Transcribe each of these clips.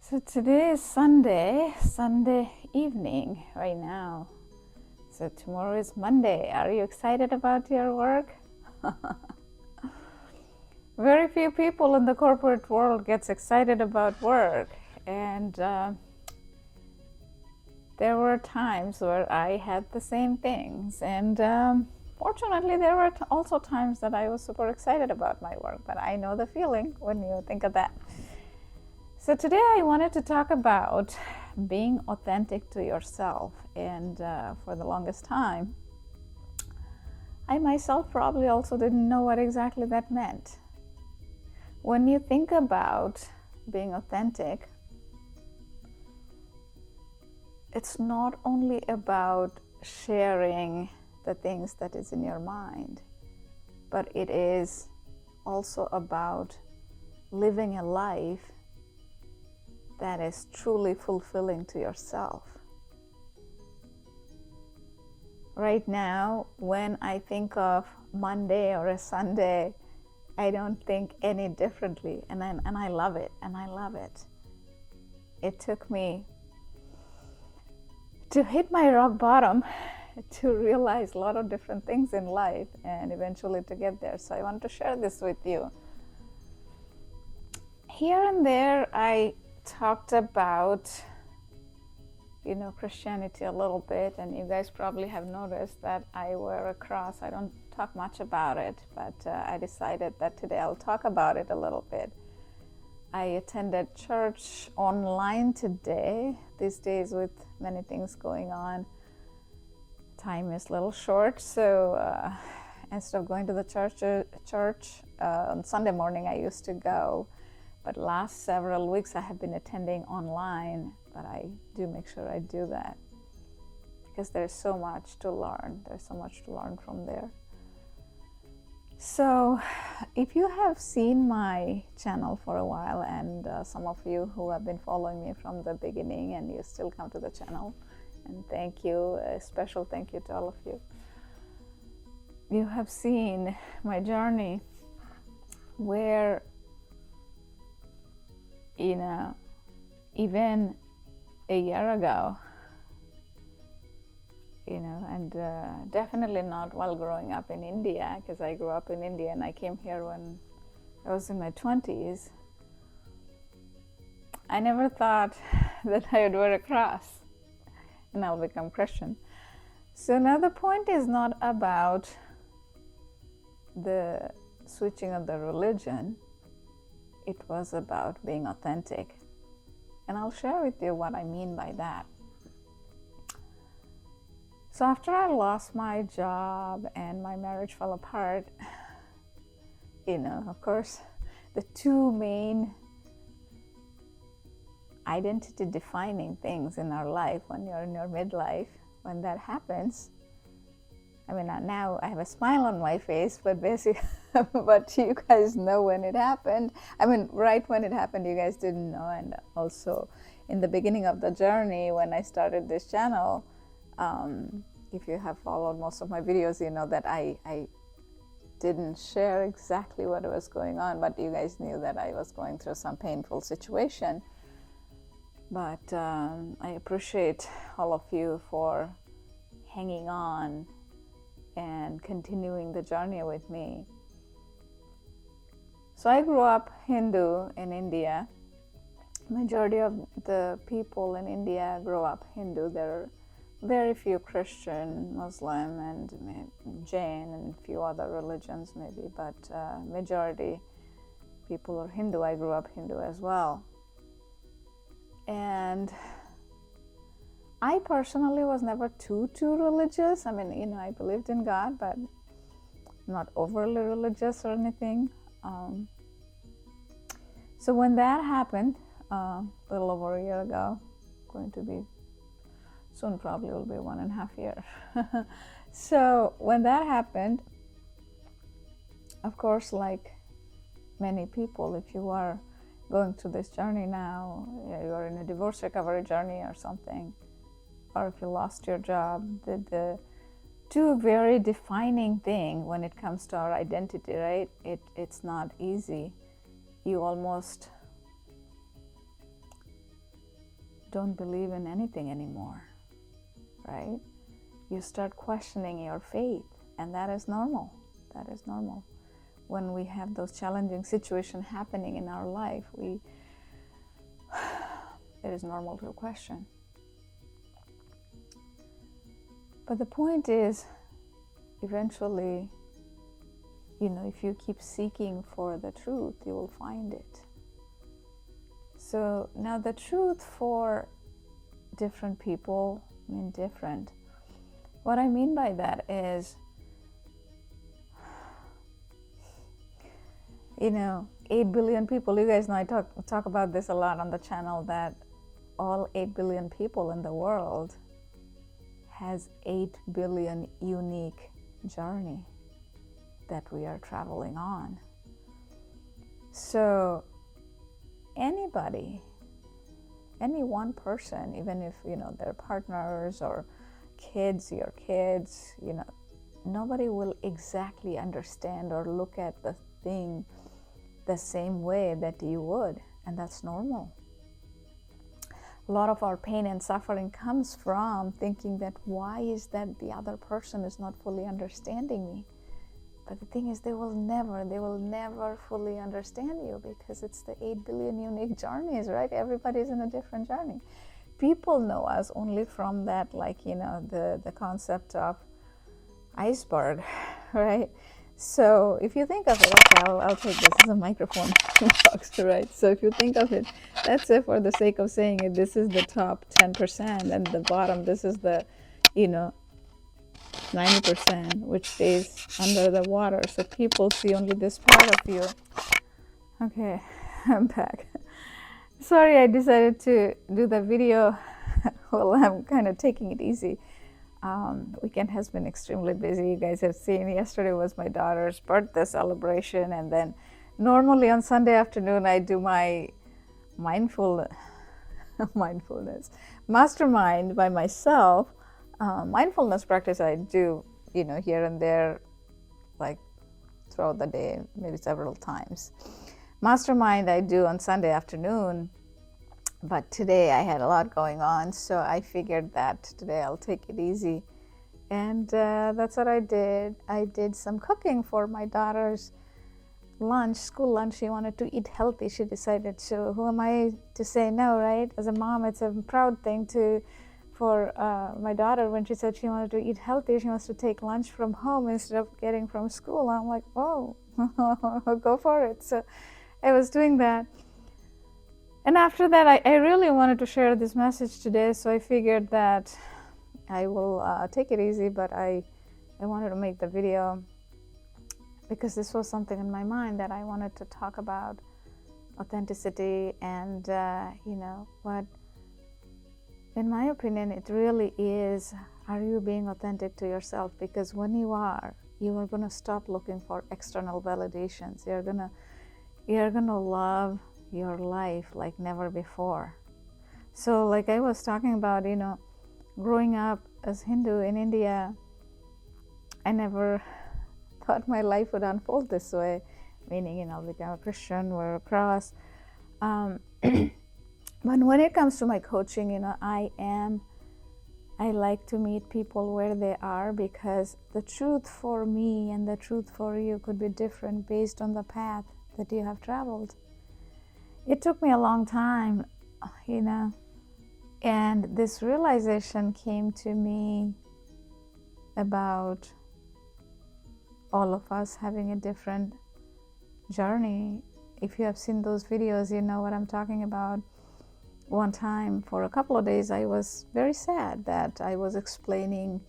So today is Sunday evening right now. So tomorrow is Monday. Are you excited about your work? Very few people in the corporate world gets excited about work, and there were times where I had the same things, and fortunately there were also times that I was super excited about my work, but I know the feeling when you think of that. So today I wanted to talk about being authentic to yourself, and for the longest time I myself probably also didn't know what exactly that meant. When you think about being authentic, it's not only about sharing the things that is in your mind, but it is also about living a life that is truly fulfilling to yourself. Right now, when I think of Monday or a Sunday, I don't think any differently, and I love it, and I love it. It took me to hit my rock bottom to realize a lot of different things in life and eventually to get there. So I want to share this with you. Here and there I talked about Christianity a little bit, and you guys probably have noticed that I wear a cross. I don't talk much about it, but I decided that today I'll talk about it a little bit. I attended church online today. These days, with many things going on, time is a little short, so instead of going to the church on Sunday morning, I used to go, but last several weeks I have been attending online. But I do make sure I do that because there's so much to learn. There's so much to learn from there. So if you have seen my channel for a while, and some of you who have been following me from the beginning and you still come to the channel, and thank you, a special thank you to all of you. You have seen my journey where, even a year ago, and definitely not while growing up in India, because I grew up in India and I came here when I was in my 20s. I never thought that I would wear a cross and I'll become Christian. So now the point is not about the switching of the religion. It was about being authentic. And I'll share with you what I mean by that. So after I lost my job and my marriage fell apart, of course, the two main identity defining things in our life when you're in your midlife, when that happens, now I have a smile on my face, but basically, but you guys know when it happened. Right when it happened, you guys didn't know. And also in the beginning of the journey, when I started this channel, if you have followed most of my videos, you know that I didn't share exactly what was going on, but you guys knew that I was going through some painful situation. But I appreciate all of you for hanging on and continuing the journey with me. So I grew up Hindu in India. Majority of the people in India grew up Hindu. There are very few Christian, Muslim, and Jain, and a few other religions maybe, but majority people are Hindu. I grew up Hindu as well. And I personally was never too religious. I believed in God, but not overly religious or anything. So when that happened, a little over a year ago, going to be soon, probably will be 1.5 years. So when that happened, of course, like many people, if you are going through this journey now, you are in a divorce recovery journey or something, or if you lost your job, the two very defining thing when it comes to our identity, right? It's not easy. You almost don't believe in anything anymore, right? You start questioning your faith, and that is normal. That is normal. When we have those challenging situations happening in our life, it is normal to question. But the point is, eventually, if you keep seeking for the truth, you will find it. So now the truth for different people mean different. What I mean by that is, 8 billion people, you guys know I talk about this a lot on the channel, that all 8 billion people in the world has 8 billion unique journey that we are traveling on. So anybody, any one person, even if they're partners or kids, your kids, nobody will exactly understand or look at the thing the same way that you would, and that's normal. A lot of our pain and suffering comes from thinking that why is that the other person is not fully understanding me. But the thing is, they will never fully understand you, because it's the 8 billion unique journeys, right? Everybody's in a different journey. People know us only from that, the concept of iceberg, right? So if you think of it, okay, I'll take this as a microphone box, right? So if you think of it, let's say for the sake of saying it, this is the top 10%, and the bottom, this is the, 90%, which stays under the water. So people see only this part of you. Okay, I'm back. Sorry, I decided to do the video while I'm kind of taking it easy. Weekend has been extremely busy. You guys have seen, yesterday was my daughter's birthday celebration, and then normally on Sunday afternoon I do my mindfulness mastermind by myself. Mindfulness practice I do here and there, like throughout the day, maybe several times. Mastermind I do on Sunday afternoon, but today I had a lot going on, so I figured that today I'll take it easy, and that's what I did. I did some cooking for my daughter's lunch, school lunch. She wanted to eat healthy. She decided, so who am I to say no, right? As a mom, it's a proud thing for my daughter, when she said she wanted to eat healthy, she wants to take lunch from home instead of getting from school. I'm like, oh, go for it. So I was doing that. And after that, I really wanted to share this message today, so I figured that I will take it easy, but I wanted to make the video because this was something in my mind that I wanted to talk about, authenticity, and what, in my opinion, it really is, are you being authentic to yourself? Because when you are going to stop looking for external validations. You're gonna love your life like never before. So like I was talking about, growing up as Hindu in India, I never thought my life would unfold this way, meaning, become a Christian, wear a cross. But when it comes to my coaching, I like to meet people where they are, because the truth for me and the truth for you could be different based on the path that you have traveled. It took me a long time, and this realization came to me about all of us having a different journey. If you have seen those videos, you know what I'm talking about. One time, for a couple of days, I was very sad that I was explaining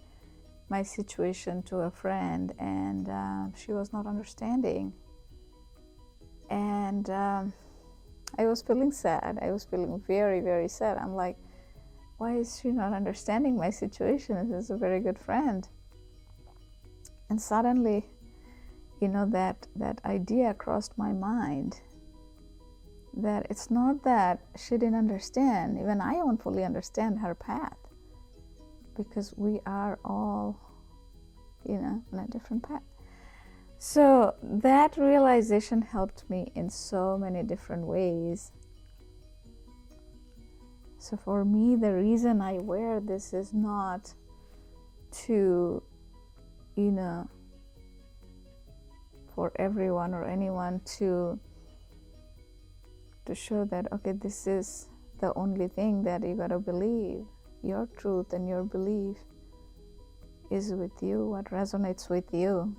my situation to a friend, and she was not understanding. And I was feeling sad. I was feeling very, very sad. I'm like, why is she not understanding my situation? This is a very good friend. And suddenly, that idea crossed my mind, that it's not that she didn't understand. Even I don't fully understand her path, because we are all, on a different path. So that realization helped me in so many different ways. So for me, the reason I wear this is not to, for everyone or anyone to show that, okay, this is the only thing that you gotta believe. Your truth and your belief is with you, what resonates with you.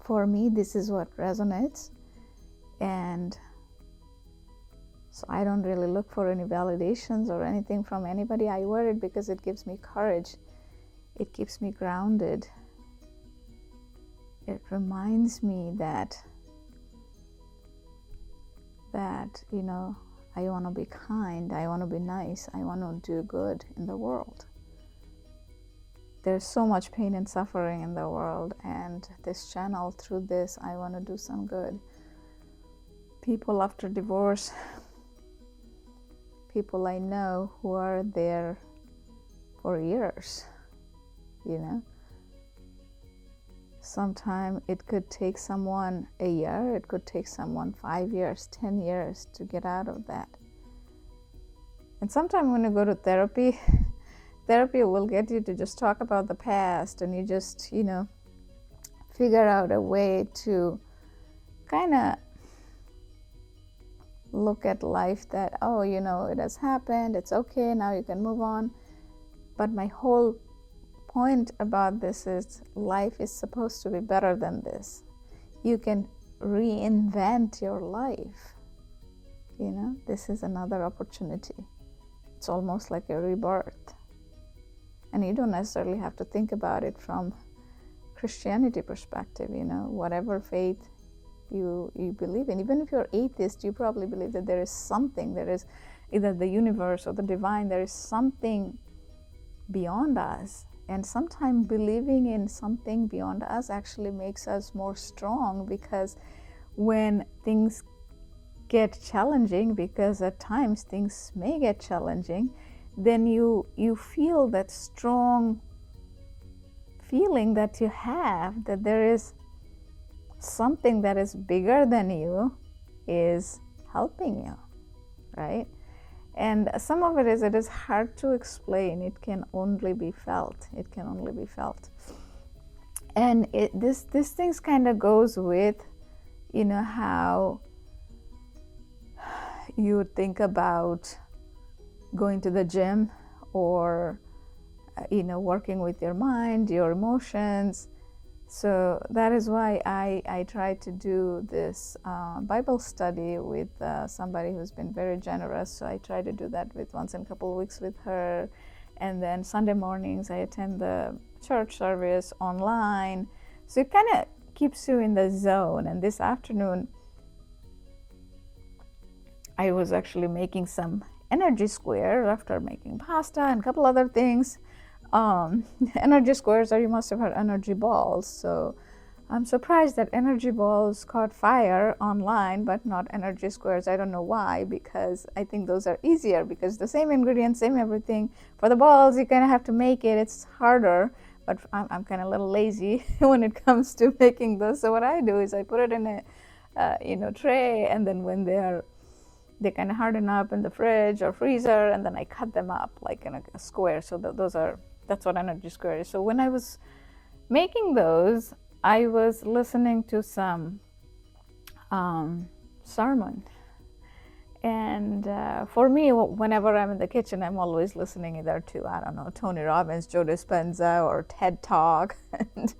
For me, this is what resonates. And so I don't really look for any validations or anything from anybody. I wear it because it gives me courage. It keeps me grounded. It reminds me that I want to be kind, I want to be nice, I want to do good in the world. There's so much pain and suffering in the world, and this channel, through this, I want to do some good. People after divorce, people I know who are there for years, Sometimes it could take someone a year, it could take someone 5 years, 10 years to get out of that. And sometimes when you go to therapy, therapy will get you to just talk about the past, and you just, figure out a way to kind of look at life that, it has happened, it's okay, now you can move on. But my whole point about this is life is supposed to be better than this. You can reinvent your life. This is another opportunity. It's almost like a rebirth. And you don't necessarily have to think about it from Christianity perspective, whatever faith you believe in. Even if you're atheist, you probably believe that there is something, there is either the universe or the divine, there is something beyond us. And sometimes believing in something beyond us actually makes us more strong, because when things get challenging, because at times things may get challenging, then you feel that strong feeling that you have, that there is something that is bigger than you is helping you, right? And some of it is hard to explain. It can only be felt. And this things kind of goes with, how you think about going to the gym, or, working with your mind, your emotions. So that is why I try to do this Bible study with somebody who's been very generous. So I try to do that with once in a couple of weeks with her. And then Sunday mornings I attend the church service online. So it kind of keeps you in the zone. And this afternoon I was actually making some energy squares after making pasta and a couple other things. Energy squares, or you must have heard energy balls. So I'm surprised that energy balls caught fire online, but not energy squares. I don't know why, because I think those are easier, because the same ingredients, same everything. For the balls, you kind of have to make it. It's harder, but I'm kind of a little lazy when it comes to making those. So what I do is I put it in a tray, and then when they kind of harden up in the fridge or freezer, and then I cut them up like in a square. So that's what energy square is. So when I was making those, I was listening to some sermon. And for me, whenever I'm in the kitchen, I'm always listening either to, I don't know, Tony Robbins, Joe Dispenza, or TED Talk. And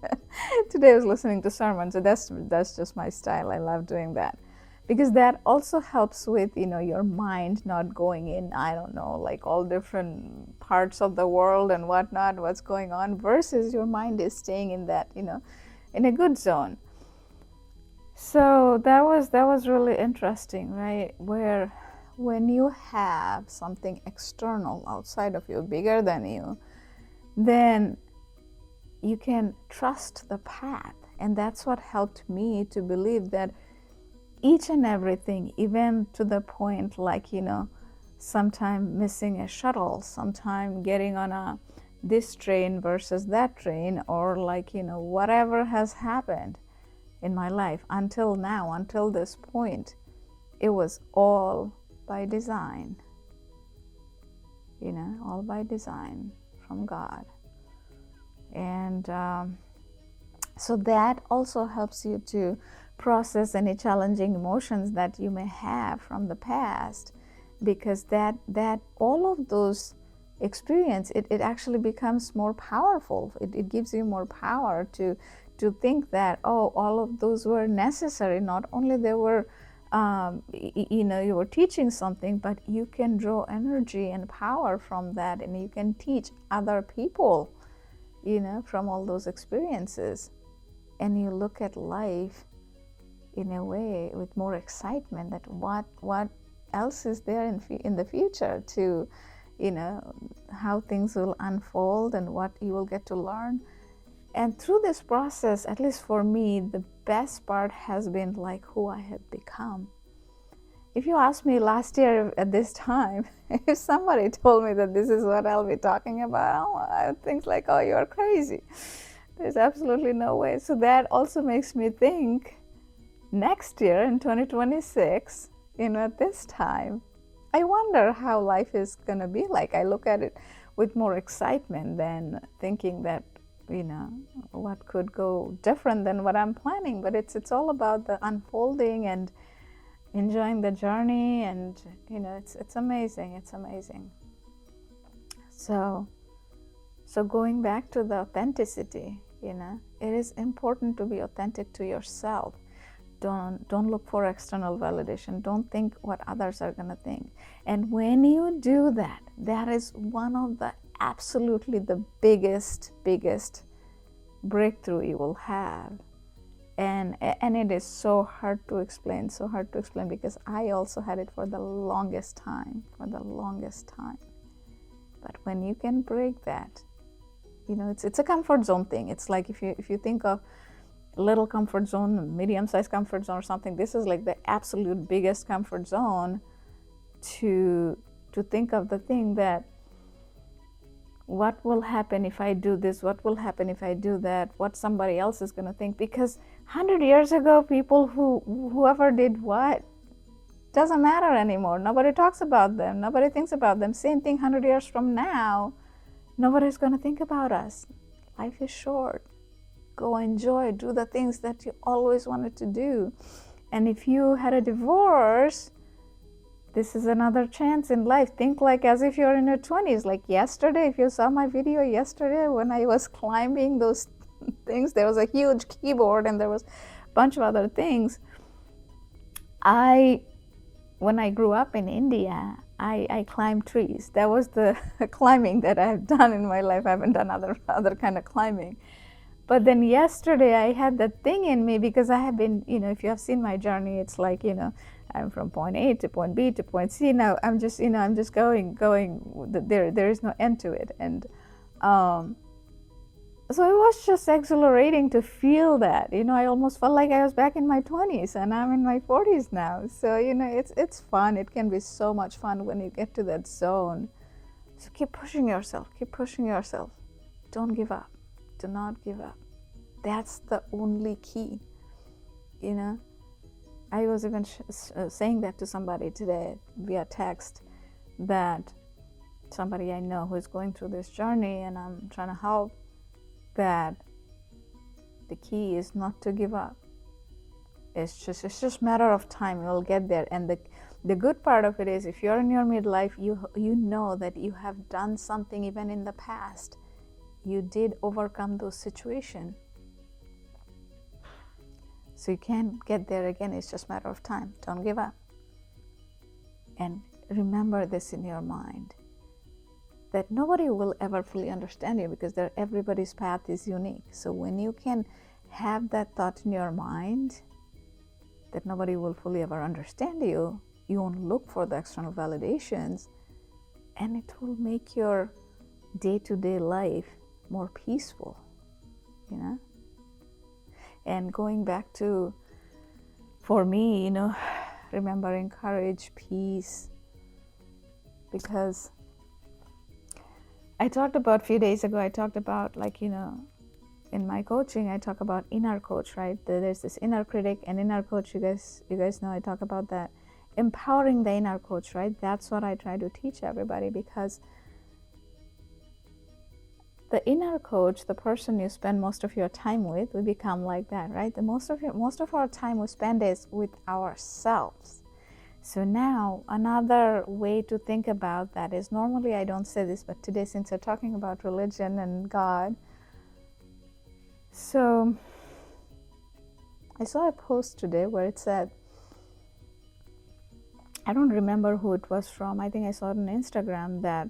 today I was listening to sermons. So that's just my style. I love doing that, because that also helps with, your mind not going in, I don't know, like all different parts of the world and whatnot, what's going on, versus your mind is staying in that, in a good zone. So that was really interesting, right? Where when you have something external outside of you, bigger than you, then you can trust the path. And that's what helped me to believe that each and everything, even to the point like, sometime missing a shuttle, sometime getting on this train versus that train, or like, whatever has happened in my life until now, until this point, it was all by design. all by design from God. And so that also helps you to process any challenging emotions that you may have from the past, because that all of those experience, it actually becomes more powerful. It gives you more power to think that, oh, all of those were necessary. Not only they were you were teaching something, but you can draw energy and power from that, and you can teach other people from all those experiences. And you look at life in a way with more excitement, that what else is there in the future, to how things will unfold and what you will get to learn. And through this process, at least for me, the best part has been like who I have become. If you asked me last year at this time, if somebody told me that this is what I'll be talking about, I would think like, oh, you're crazy. There's absolutely no way. So that also makes me think, next year in 2026, at this time, I wonder how life is going to be like. I look at it with more excitement than thinking that, what could go different than what I'm planning. But it's all about the unfolding and enjoying the journey, and it's amazing. It's amazing. So going back to the authenticity, it is important to be authentic to yourself. Don't look for external validation. Don't think what others are going to think. And when you do that, that is one of the absolutely the biggest breakthrough you will have. And it is so hard to explain, because I also had it for the longest time. But when you can break that, it's a comfort zone thing. It's like if you think of little comfort zone, medium-sized comfort zone or something, this is like the absolute biggest comfort zone, to think of the thing that, what will happen if I do this? What will happen if I do that? What somebody else is going to think? Because 100 years ago, people whoever did what, doesn't matter anymore. Nobody talks about them. Nobody thinks about them. Same thing 100 years from now, nobody's going to think about us. Life is short. Go enjoy, do the things that you always wanted to do. And if you had a divorce, this is another chance in life. Think like as if you're in your 20s. Like yesterday, if you saw my video yesterday when I was climbing those things, there was a huge keyboard and there was a bunch of other things. When I grew up in India, I climbed trees. That was the climbing that I've done in my life. I haven't done other kind of climbing. But then yesterday I had that thing in me, because I have been, if you have seen my journey, it's like, I'm from point A to point B to point C. Now I'm just, I'm just going. There is no end to it. And so it was just exhilarating to feel that. I almost felt like I was back in my 20s, and I'm in my 40s now. So it's fun. It can be so much fun when you get to that zone. So keep pushing yourself. Don't give up. Do not give up. That's the only key. I was even saying that to somebody today via text, that somebody I know who is going through this journey, and I'm trying to help, that the key is not to give up. It's just a matter of time. You'll get there. And the good part of it is, if you're in your midlife, you know that you have done something even in the past. You did overcome those situations. So you can get there again. It's just a matter of time. Don't give up. And remember this in your mind, that nobody will ever fully understand you, because everybody's path is unique. So when you can have that thought in your mind, that nobody will fully ever understand you, you won't look for the external validations, and it will make your day-to-day life more peaceful, And going back to, for me, remembering courage, peace, because I talked about a few days ago, in my coaching, I talk about inner coach, right? There's this inner critic and inner coach. You guys know I talk about that. Empowering the inner coach, right? That's what I try to teach everybody, because the inner coach, the person you spend most of your time with, we become like that, right? The most of our time we spend is with ourselves. So now another way to think about that is, normally I don't say this, but today, since we're talking about religion and God, so I saw a post today where it said, I don't remember who it was from, I think I saw it on Instagram, that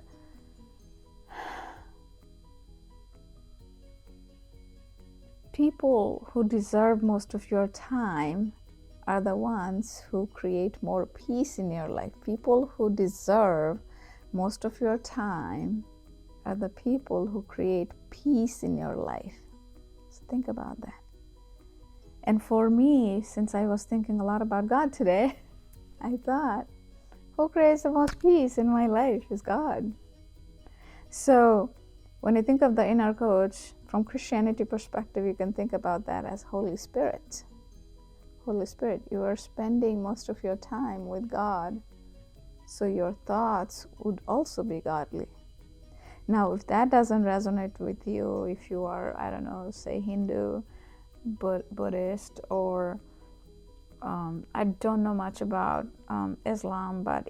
people who deserve most of your time are the ones who create more peace in your life. People who deserve most of your time are the people who create peace in your life. So think about that. And for me, since I was thinking a lot about God today, I thought, who creates the most peace in my life is God. So when you think of the inner coach, from Christianity perspective, you can think about that as Holy Spirit. Holy Spirit, you are spending most of your time with God, so your thoughts would also be godly. Now, if that doesn't resonate with you, if you are, I don't know, say Hindu, Buddhist, or I don't know much about Islam, but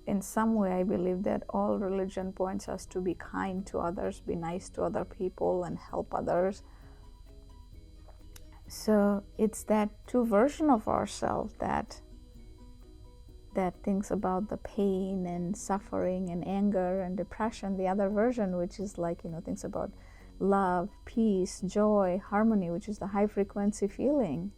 in some way I believe that all religion points us to be kind to others, be nice to other people, and help others. So it's that two version of ourselves that thinks about the pain and suffering and anger and depression. The other version, which is like, thinks about love, peace, joy, harmony, which is the high frequency feeling.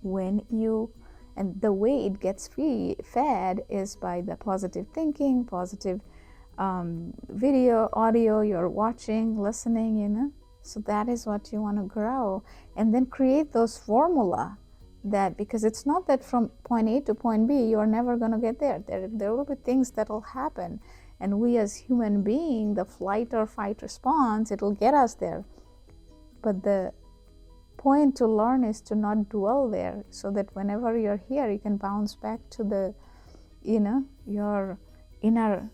When you, and the way it gets fed is by the positive thinking, positive video, audio you're watching, listening, So that is what you want to grow. And then create those formula that, because it's not that from point A to point B, you're never going to get there. There will be things that will happen. And we as human beings, the flight or fight response, it'll get us there. But the point to learn is to not dwell there, so that whenever you're here, you can bounce back to the, your inner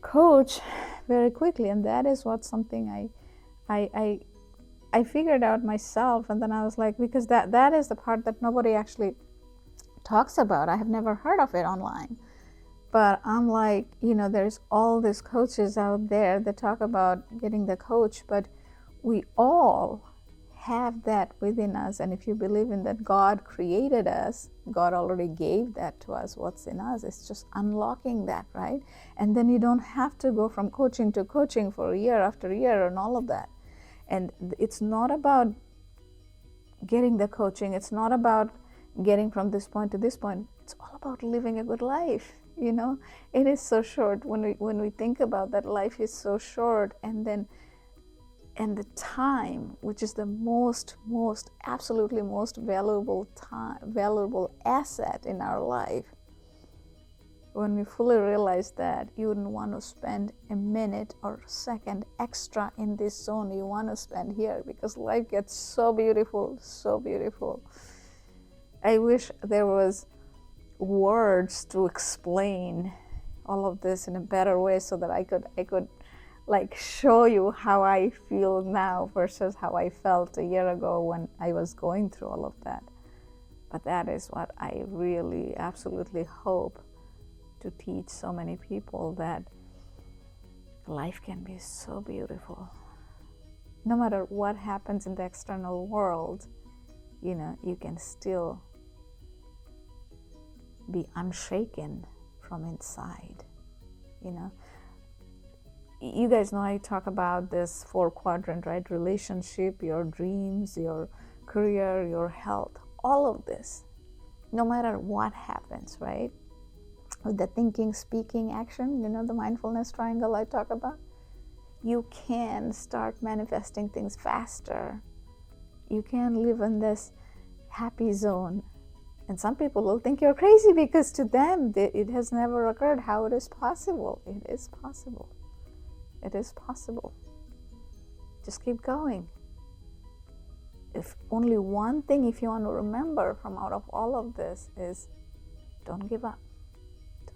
coach very quickly. And that is what something I figured out myself. And then I was like, because that is the part that nobody actually talks about. I have never heard of it online. But I'm like, there's all these coaches out there that talk about getting the coach, but we all have that within us. And if you believe in that God created us, God already gave that to us, what's in us. It's just unlocking that, right? And then you don't have to go from coaching to coaching for year after year and all of that. And it's not about getting the coaching. It's not about getting from this point to this point. It's all about living a good life. It is so short. When we think about that, life is so short. And the time, which is the most absolutely most valuable asset in our life, when we fully realize that, you wouldn't want to spend a minute or second extra in this zone. You want to spend here, because life gets so beautiful, so beautiful. I wish there was words to explain all of this in a better way, so that I could like show you how I feel now versus how I felt a year ago when I was going through all of that. But that is what I really absolutely hope to teach so many people, that life can be so beautiful. No matter what happens in the external world, you can still be unshaken from inside. You guys know I talk about this 4-quadrant, right? Relationship, your dreams, your career, your health, all of this, no matter what happens, right? With the thinking, speaking, action, the mindfulness triangle I talk about, you can start manifesting things faster. You can live in this happy zone. And some people will think you're crazy, because to them, it has never occurred how it is possible. It is possible. It is possible. Just keep going. If only one thing, if you want to remember from out of all of this, is don't give up.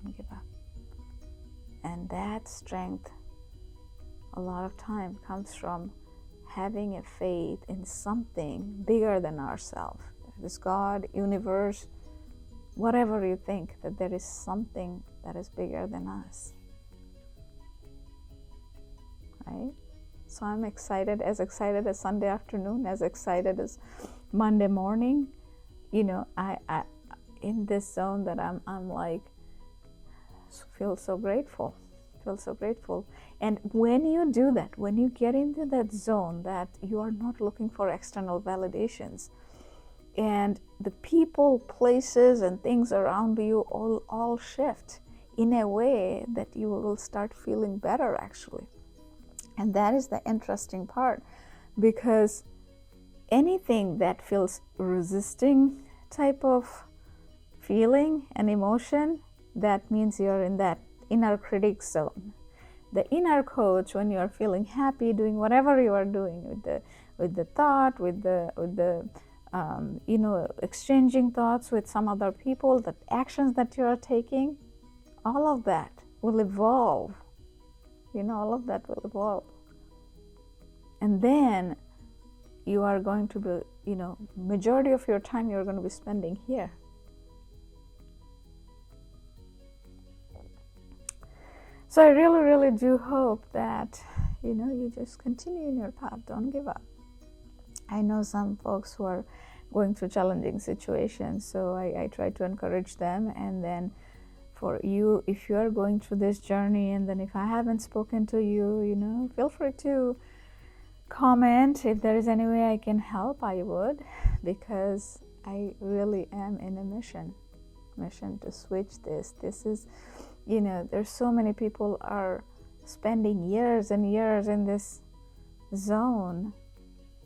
Don't give up. And that strength a lot of time comes from having a faith in something bigger than ourselves. This God, universe, whatever you think, that there is something that is bigger than us. Right? So I'm excited as Sunday afternoon, as excited as Monday morning. You know, I in this zone that I'm like, feel so grateful. And when you do that, when you get into that zone that you are not looking for external validations, and the people, places, and things around you all shift in a way that you will start feeling better, actually. And that is the interesting part, because anything that feels resisting type of feeling and emotion, that means you're in that inner critic zone. The inner coach, when you are feeling happy, doing whatever you are doing with the thought, with the exchanging thoughts with some other people, the actions that you are taking, all of that will evolve. All of that will evolve. And then you are going to be, majority of your time you're going to be spending here. So I really, really do hope that, you just continue in your path. Don't give up. I know some folks who are going through challenging situations, so I try to encourage them. And then for you, if you are going through this journey, and then if I haven't spoken to you, feel free to comment. If there is any way I can help, I would, because I really am in a mission to switch this. This is, there's so many people are spending years and years in this zone,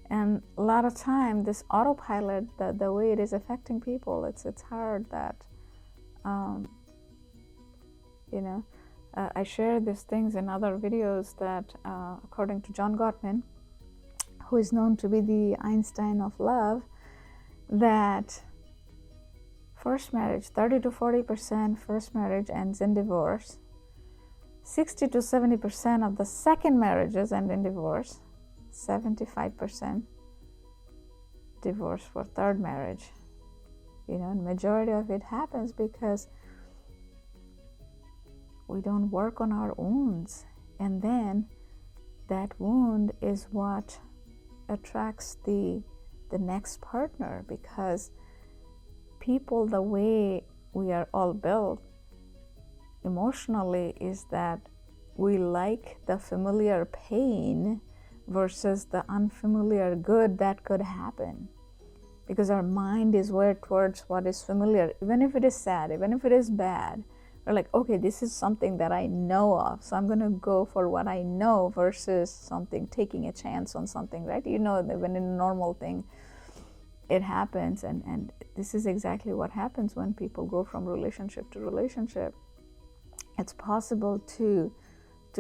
and a lot of time this autopilot, the way it is affecting people, it's hard that I share these things in other videos that according to John Gottman, who is known to be the Einstein of love, that first marriage, 30 to 40% first marriage ends in divorce. 60 to 70% of the second marriages end in divorce. 75% divorce for third marriage. And majority of it happens because we don't work on our wounds. And then that wound is what attracts the next partner, because people, the way we are all built emotionally, is that we like the familiar pain versus the unfamiliar good that could happen, because our mind is wired towards what is familiar. Even if it is sad, even if it is bad, we're like, okay, this is something that I know of, so I'm going to go for what I know versus something, taking a chance on something, right? That when in a normal thing it happens, and this is exactly what happens when people go from relationship to relationship. It's possible to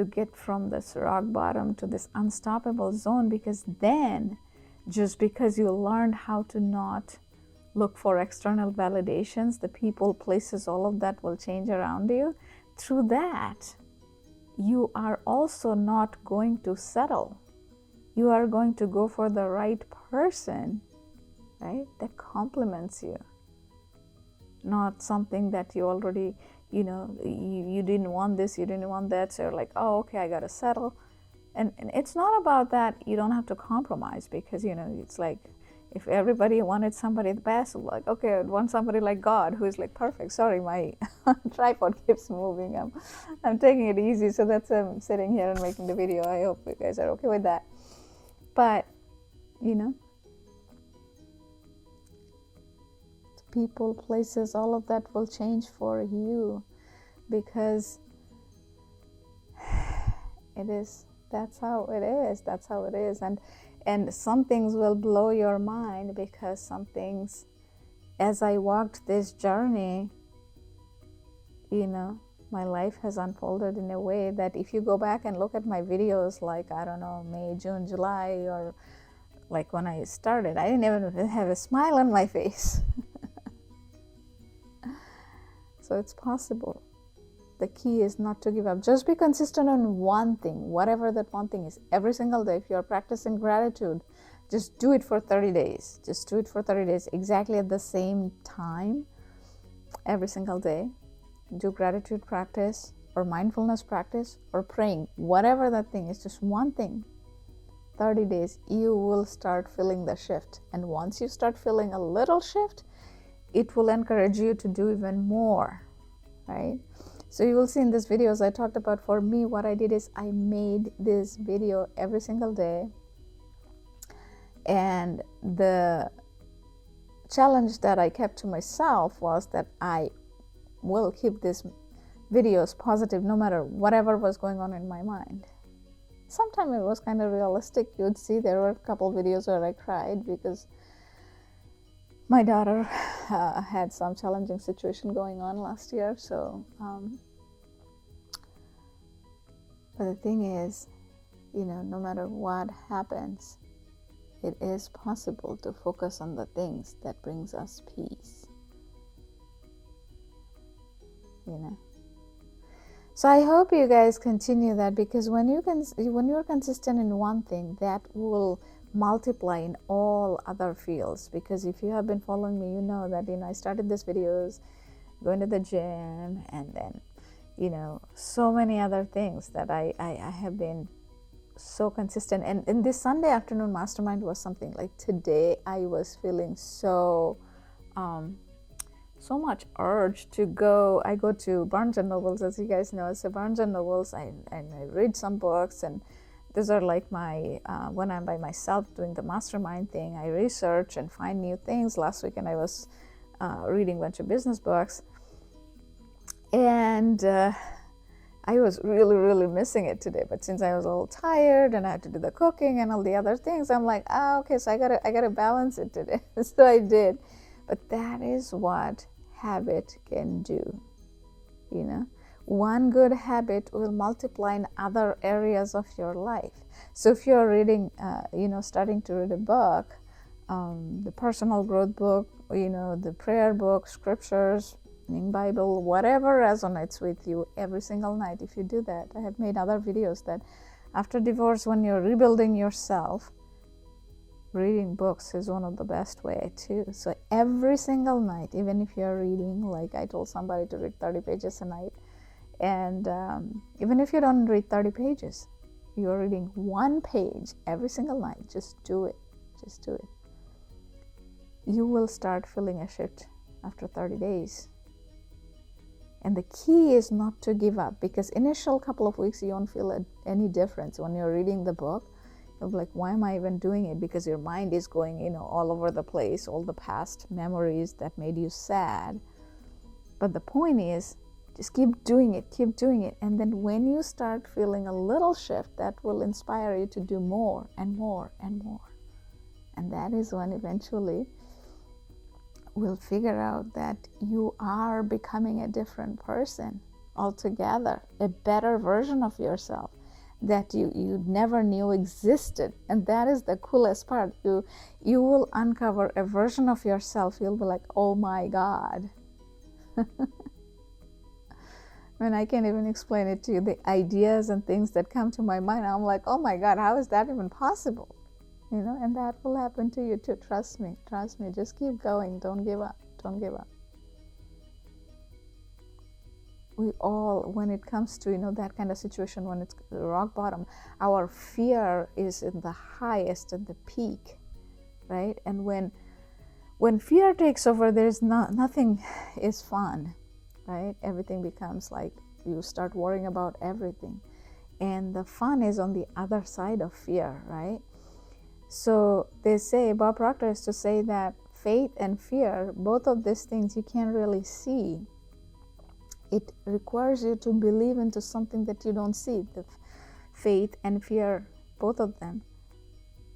get from this rock bottom to this unstoppable zone, because then, just because you learned how to not look for external validations, the people, places, all of that will change around you. Through that, you are also not going to settle. You are going to go for the right person, right, that complements you, not something that you already, you didn't want this, you didn't want that, so you're like, oh, okay, I gotta settle. And it's not about that. You don't have to compromise, because it's like, if everybody wanted somebody the best, like, okay, I want somebody like God who is like perfect. Sorry, my tripod keeps moving. I'm taking it easy, so that's I'm sitting here and making the video. I hope you guys are okay with that. But people, places, all of that will change for you, because that's how it is. And some things will blow your mind, because some things, as I walked this journey, my life has unfolded in a way that if you go back and look at my videos, like, I don't know, May, June, July, or like when I started, I didn't even have a smile on my face. So it's possible. The key is not to give up. Just be consistent on one thing, whatever that one thing is, every single day. If you're practicing gratitude, just do it for 30 days. Just do it for 30 days, exactly at the same time, every single day. Do gratitude practice or mindfulness practice or praying, whatever that thing is, just one thing. 30 days, you will start feeling the shift. And once you start feeling a little shift, it will encourage you to do even more, right? So you will see in this video, as I talked about, for me, what I did is I made this video every single day. And the challenge that I kept to myself was that I will keep these videos positive no matter whatever was going on in my mind. Sometimes it was kind of realistic. You'd see there were a couple videos where I cried because my daughter had some challenging situation going on last year. So, but the thing is, no matter what happens, it is possible to focus on the things that brings us peace. So I hope you guys continue that, because when you're consistent in one thing, that will multiply in all other fields. Because if you have been following me, you know that I started these videos, going to the gym, and then so many other things that I have been so consistent. And in this Sunday afternoon mastermind was something like, today I was feeling so much urge to go. I go to Barnes and Nobles, as you guys know. So Barnes and Nobles, I read some books, and these are like my when I'm by myself doing the mastermind thing, I research and find new things. Last weekend I was reading a bunch of business books, and I was really, really missing it today. But since I was a little tired and I had to do the cooking and all the other things, I'm like, okay, so I gotta balance it today. So I did. But that is what habit can do. One good habit will multiply in other areas of your life. So if you're reading, starting to read a book, the personal growth book, the prayer book, scriptures, Bible, whatever resonates with you every single night, if you do that. I have made other videos that after divorce, when you're rebuilding yourself, reading books is one of the best way too. So every single night, even if you're reading, like I told somebody to read 30 pages a night, and even if you don't read 30 pages, you're reading one page every single night, just do it. You will start feeling a shift after 30 days. And the key is not to give up, because initial couple of weeks you won't feel any difference. When you're reading the book, you'll be like, why am I even doing it? Because your mind is going, all over the place, all the past memories that made you sad. But the point is, just keep doing it. And then when you start feeling a little shift, that will inspire you to do more and more and more. And that is when eventually we'll figure out that you are becoming a different person altogether, a better version of yourself that you never knew existed. And that is the coolest part. You will uncover a version of yourself. You'll be like, oh my God. I can't even explain it to you. The ideas and things that come to my mind, I'm like, oh my God, how is that even possible? And that will happen to you too. Trust me. Just keep going. Don't give up. We all, when it comes to, that kind of situation, when it's rock bottom, our fear is in the highest, at the peak, right? And when fear takes over, there's nothing is fun, right? Everything becomes like you start worrying about everything. And the fun is on the other side of fear, right? So they say, Bob Proctor is to say that faith and fear, both of these things you can't really see. It requires you to believe into something that you don't see, the faith and fear, both of them.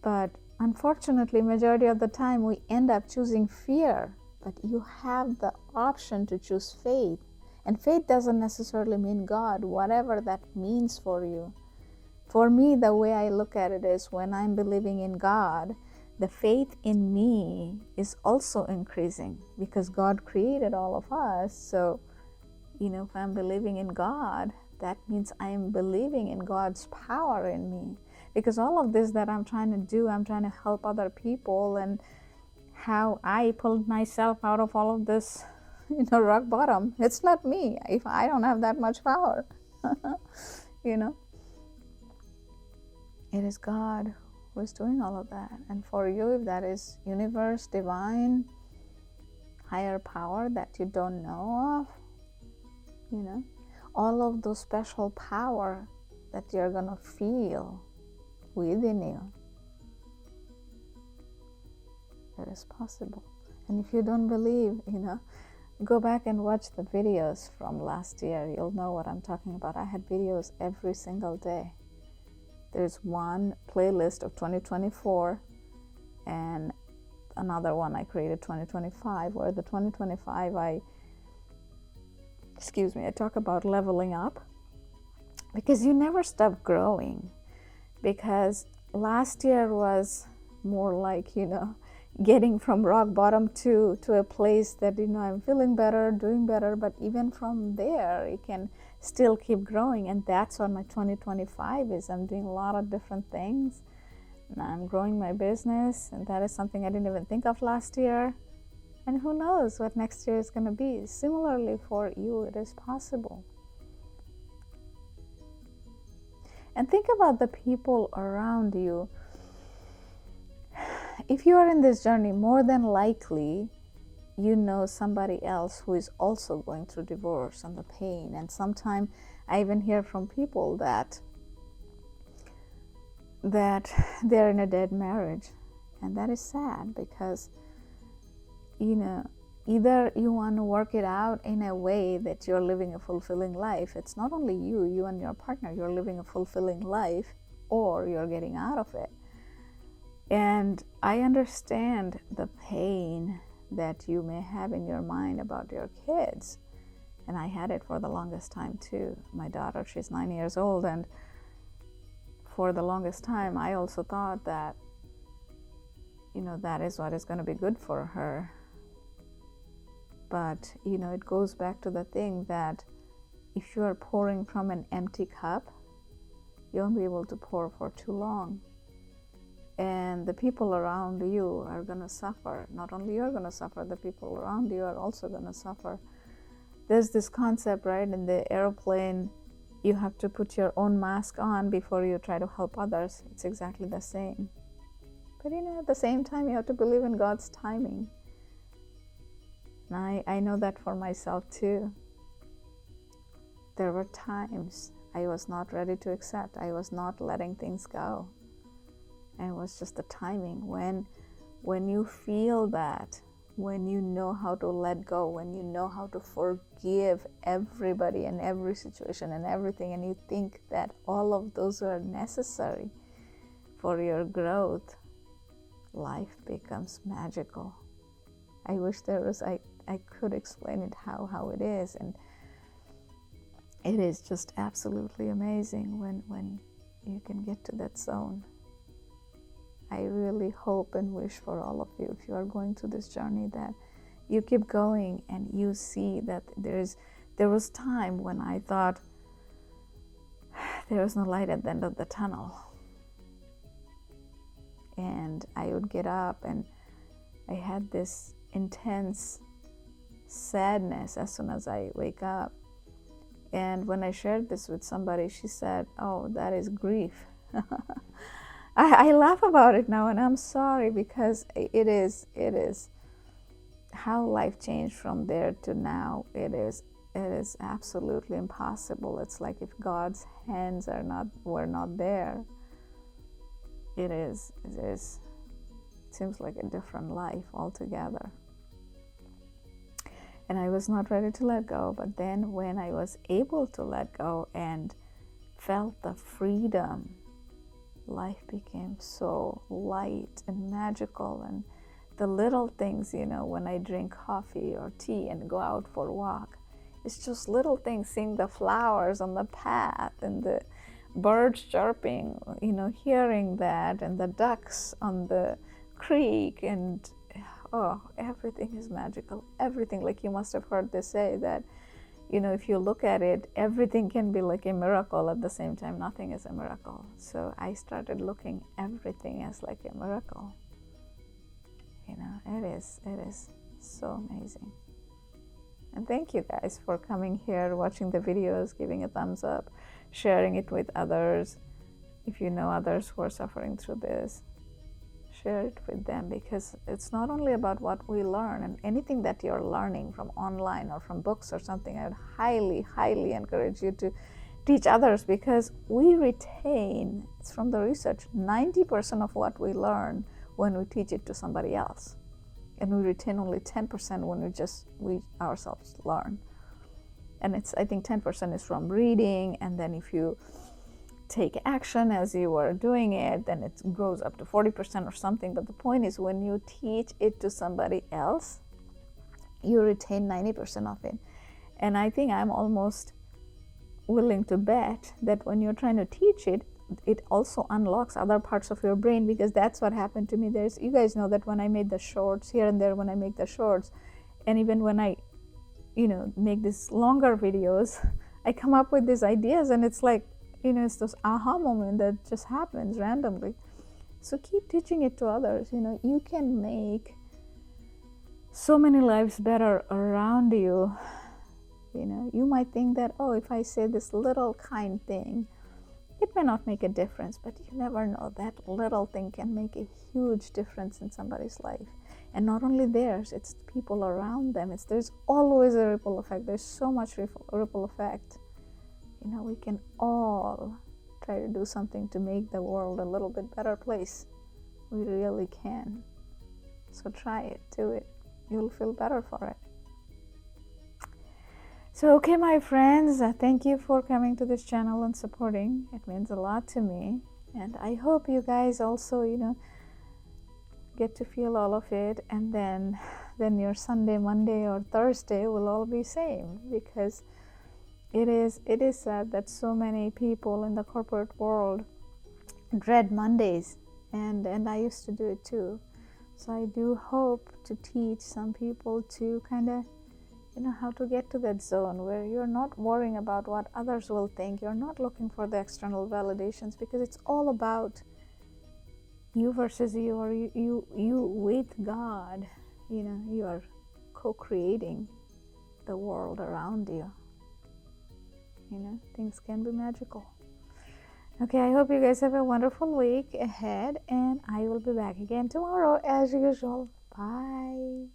But unfortunately, majority of the time we end up choosing fear. But you have the option to choose faith. And faith doesn't necessarily mean God, whatever that means for you. For me, the way I look at it is, when I'm believing in God, the faith in me is also increasing, because God created all of us. So if I'm believing in God, that means I am believing in God's power in me. Because all of this that I'm trying to do, I'm trying to help other people, and how I pulled myself out of all of this, rock bottom. It's not me. If I don't have that much power, it is God who is doing all of that. And for you, if that is universe, divine, higher power that you don't know of, all of those special power that you're gonna feel within you, it is possible. And if you don't believe, go back and watch the videos from last year. You'll know what I'm talking about. I had videos every single day. There's one playlist of 2024 and another one I created 2025, where the 2025 I talk about leveling up, because you never stop growing. Because last year was more like, getting from rock bottom to a place that, I'm feeling better, doing better, but even from there, it can still keep growing. And that's what my 2025 is. I'm doing a lot of different things, and I'm growing my business, and that is something I didn't even think of last year. And who knows what next year is going to be. Similarly, for you, it is possible. And think about the people around you. If you are in this journey, more than likely, you know somebody else who is also going through divorce and the pain. And sometimes I even hear from people that they're in a dead marriage. And that is sad, because, either you want to work it out in a way that you're living a fulfilling life. It's not only you and your partner, you're living a fulfilling life, or you're getting out of it. And I understand the pain that you may have in your mind about your kids. And I had it for the longest time too. My daughter, she's 9 years old, and for the longest time I also thought that, that is what is going to be good for her. But, it goes back to the thing that if you are pouring from an empty cup, you won't be able to pour for too long. And the people around you are going to suffer. Not only you're going to suffer, the people around you are also going to suffer. There's this concept, right? In the airplane, you have to put your own mask on before you try to help others. It's exactly the same. But, at the same time, you have to believe in God's timing. And I know that for myself too. There were times I was not ready to accept. I was not letting things go. And it was just the timing. When you feel that, when you know how to let go, when you know how to forgive everybody and every situation and everything, and you think that all of those are necessary for your growth, life becomes magical. I wish I could explain it how it is, and it is just absolutely amazing when you can get to that zone. I really hope and wish for all of you, if you are going through this journey, that you keep going and you see that there was time when I thought there was no light at the end of the tunnel. And I would get up and I had this intense sadness as soon as I wake up. And when I shared this with somebody, she said, "Oh, that is grief." I laugh about it now, and I'm sorry, because it is how life changed from there to now. It is absolutely impossible. It's like if God's hands were not there. It seems like a different life altogether. And I was not ready to let go, but then when I was able to let go and felt the freedom, life became so light and magical. And the little things, when I drink coffee or tea and go out for a walk, it's just little things, seeing the flowers on the path and the birds chirping, hearing that, and the ducks on the creek, and everything is magical. Everything, like you must have heard this say that, if you look at it, everything can be like a miracle. At the same time, nothing is a miracle. So I started looking everything as like a miracle. It is so amazing. And thank you guys for coming here, watching the videos, giving a thumbs up, sharing it with others. If you know others who are suffering through this, share it with them, because it's not only about what we learn, and anything that you're learning from online or from books or something, I would highly, highly encourage you to teach others, because we retain, it's from the research, 90% of what we learn when we teach it to somebody else. And we retain only 10% when we ourselves learn. And I think 10% is from reading, and then if you take action as you are doing it, then it goes up to 40% or something. But the point is, when you teach it to somebody else, you retain 90% of it. And I think I'm almost willing to bet that when you're trying to teach it, it also unlocks other parts of your brain, because that's what happened to me. You guys know that when I made the shorts here and there, when I make the shorts, and even when I make these longer videos, I come up with these ideas, and it's like, it's this aha moment that just happens randomly. So keep teaching it to others. You can make so many lives better around you. You might think that, oh, if I say this little kind thing, it may not make a difference, but you never know. That little thing can make a huge difference in somebody's life. And not only theirs, it's the people around them. There's always a ripple effect. There's so much ripple effect. We can all try to do something to make the world a little bit better place. We really can. So try it, do it. You'll feel better for it. So, okay, my friends, thank you for coming to this channel and supporting. It means a lot to me. And I hope you guys also, get to feel all of it. And then your Sunday, Monday, or Thursday will all be same, because it is sad that so many people in the corporate world dread Mondays. And I used to do it too. So I do hope to teach some people to kind of how to get to that zone where you're not worrying about what others will think. You're not looking for the external validations, because it's all about you versus you, or you with God. You are co-creating the world around you. Things can be magical. Okay, I hope you guys have a wonderful week ahead, and I will be back again tomorrow as usual. Bye.